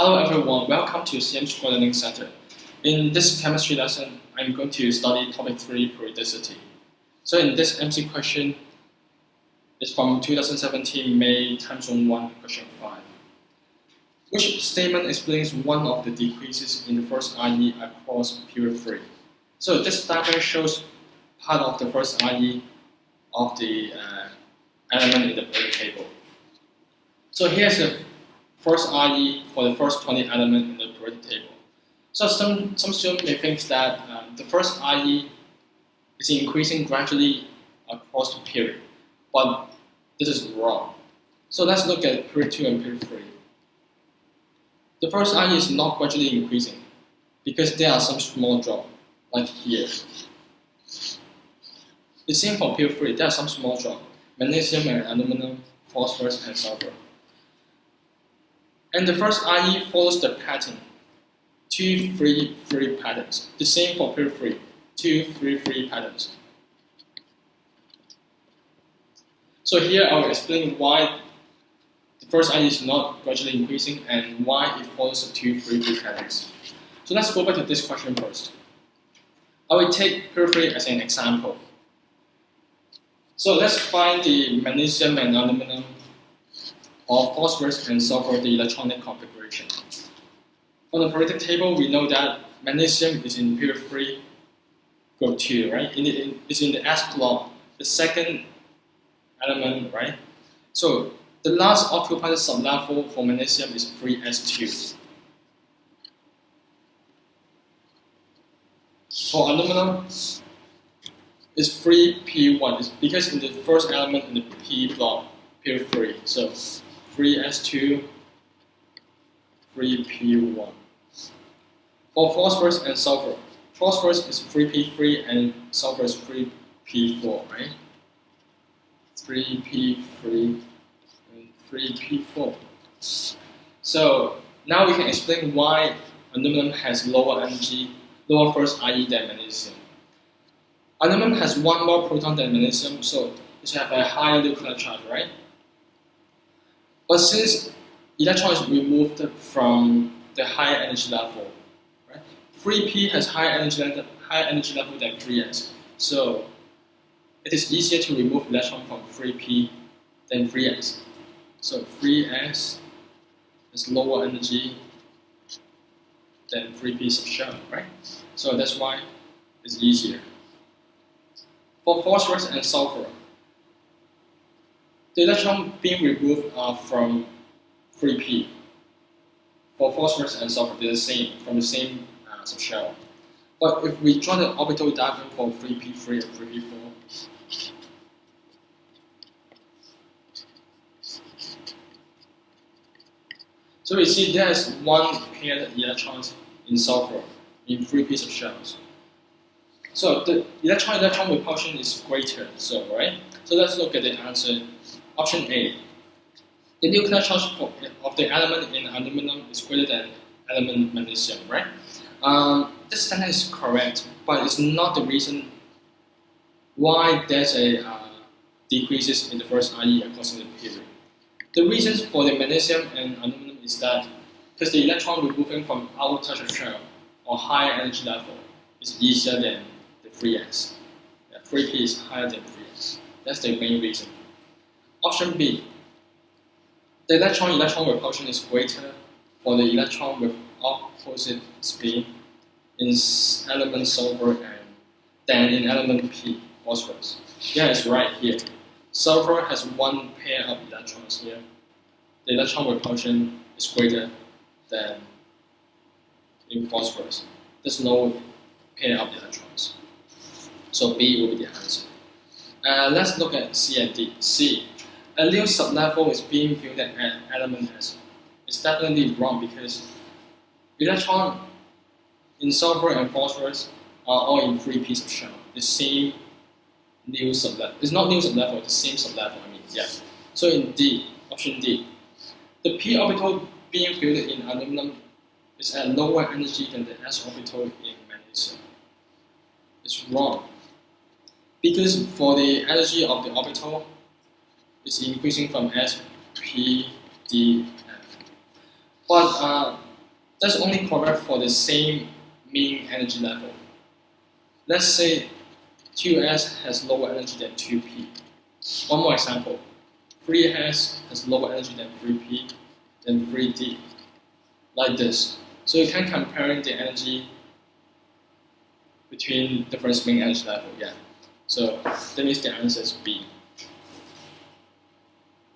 Hello everyone, welcome to CM's Core Learning Center. In this chemistry lesson, I'm going to study topic 3, periodicity. So in this MC question, it's from 2017 May time zone 1, question 5. Which statement explains one of the decreases in the first IE across period 3? So this diagram shows part of the first IE of the element in the periodic table. So here's the first IE for the first 20 elements in the periodic table. So some students may think that the first IE is increasing gradually across the period, but this is wrong. So let's look at period 2 and period 3. The first IE is not gradually increasing because there are some small drop, like here. The same for period 3, there are some small drop, magnesium and aluminum, phosphorus and sulfur. And the first IE follows the pattern, 2, 3, 3 patterns. The same for period 3, 2, 3, 3 patterns. So here I will explain why the first IE is not gradually increasing and why it follows the 2, 3, 3 patterns. So let's go back to this question first. I will take period 3 as an example. So let's find the magnesium and aluminum or phosphorus and sulfur, the electronic configuration. On the periodic table, we know that magnesium is in period 3, group 2, right? It's in the S block, the second element, right? So the last occupied sublevel for magnesium is 3s2. For aluminum, it's 3p1. It's because in the first element in the P block, period 3. So 3s2, 3p1. For phosphorus and sulfur, phosphorus is 3p3 and sulfur is 3p4, right? 3p3 and 3p4. So now we can explain why aluminum has lower first IE than magnesium. Aluminum has one more proton than magnesium, so it should have a higher nuclear charge, right? But since electron is removed from the higher energy level, right? 3p has higher energy level than 3s, so it is easier to remove electron from 3p than 3s. So 3s has lower energy than 3p subshell, right? So that's why it's easier. For phosphorus and sulfur, the electron being removed are from 3p. For phosphorus and sulfur, they're the same, from the same subshell. But if we draw the orbital diagram for 3p3 and 3p4, so we see there is one pair of electrons in sulfur in 3p subshells. So the electron repulsion is greater, so right? So let's look at the answer. Option A. The nuclear charge of the element in aluminum is greater than element magnesium, right? This sentence is correct, but it's not the reason why there's a decreases in the first IE across the period. The reasons for the magnesium and aluminum is that because the electron removing from outer shell or higher energy level is easier than the 3s. 3p is higher than 3s. That's the main reason. Option B. The electron repulsion is greater for the electron with opposite spin in element sulfur than in element P, phosphorus. Yeah, it's right here. Sulfur has one pair of electrons here. The electron repulsion is greater than in phosphorus. There's no pair of electrons. So B will be the answer. Let's look at C and D. C. A new sublevel is being viewed at element S. It's definitely wrong because electrons in sulfur and phosphorus are all in 3p subshell. The same new sublevel. It's not new sublevel, the same sublevel, yeah. So in D, option D, the p orbital being filled in aluminum is at lower energy than the s orbital in magnesium. It's wrong. Because for the energy of the orbital, it's increasing from S, P, D, F. But That's only correct for the same mean energy level. Let's say 2s has lower energy than 2p. One more example. 3s has lower energy than 3p, than 3d. Like this. So you can compare the energy between different mean energy level. Yeah. So that means the answer is B.